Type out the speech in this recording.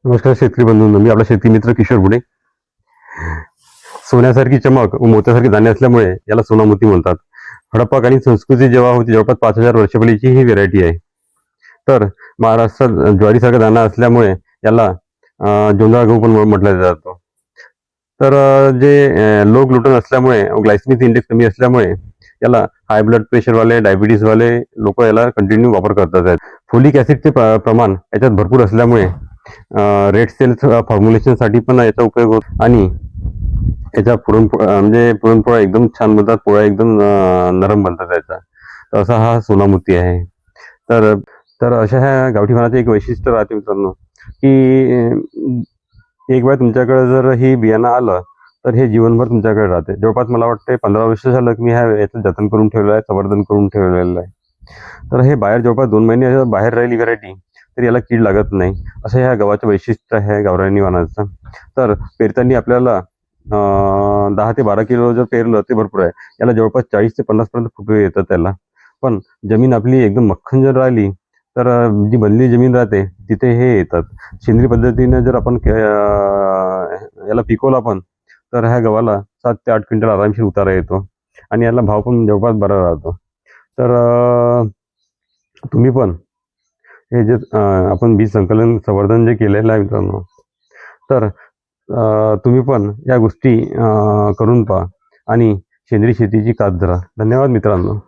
नमस्कार शेतकरी बंधूंनो, मी आपला शेती मित्र किशोर बुडे. सोन्यासारखी चमक व मोत्यासारखे दाणे असल्यामुळे याला सोना मोती म्हणतात. हडप्पाकालीन संस्कृती जेव्हा होती जवळपास 5,000 वर्षापूर्वीची ही व्हेरायटी आहे. तर महाराष्ट्रात ज्वारीसारखा दाणा असल्यामुळे याला जोंधळा गहू पण म्हटलं जातं. तर लो ग्लुटन असल्यामुळे ग्लायसेमिक इंडेक्स कमी असल्यामुळे याला हाय ब्लड प्रेशरवाले, डायबिटीसवाले लोक याला कंटिन्यू वापर करतात आहेत. फोलिक ॲसिडचे प्रमाण याच्यात भरपूर असल्यामुळे रेड सेल्स फॉर्म्युलेशनसाठी पण याचा उपयोग होतो आणि याच्या म्हणजे पुरणपोळ्या एकदम छान बनतात, पोळ्या एकदम नरम बनतात त्याचा. तर असा हा सोनामोती आहे. तर तर अशा ह्या गावठी वाणाचं एक वैशिष्ट्य राहते मित्रांनो, की एक वेळ तुमच्याकडे जर ही बियाणं आलं तर हे जीवनभर तुमच्याकडे राहते. जवळपास मला वाटते 15 वर्ष झालं की मी याचं जतन करून ठेवलं आहे, संवर्धन करून ठेवलेलं आहे. तर हे बाहेर जवळपास 2 महिने बाहेर राहिली व्हरायटी तर याला कीड लागत नाही. असं ह्या गव्हाचं वैशिष्ट्य आहे गावरानी वाणाचं. तर पेरताना आपल्याला 10 ते 12 किलो जर पेरलं ते भरपूर आहे. याला जवळपास 40 ते 50 पर्यंत फुटवे येतात त्याला. पण जमीन आपली एकदम मख्खन जर राहिली तर जी बनलेली जमीन राहते तिथे हे येतात. सेंद्रिय पद्धतीने जर आपण याला पिकवलं आपण तर ह्या गव्हाला 7 ते 8 क्विंटल आरामशीर उतारा येतो आणि याला भाव पण जवळपास बरा राहतो. तर तुम्ही पण हे जे आपण बीज संकलन संवर्धन जे केलेलं आहे मित्रांनो, तर तुम्ही पण या गोष्टी करून पहा आणि सेंद्रिय शेतीची कास धरा. धन्यवाद मित्रांनो.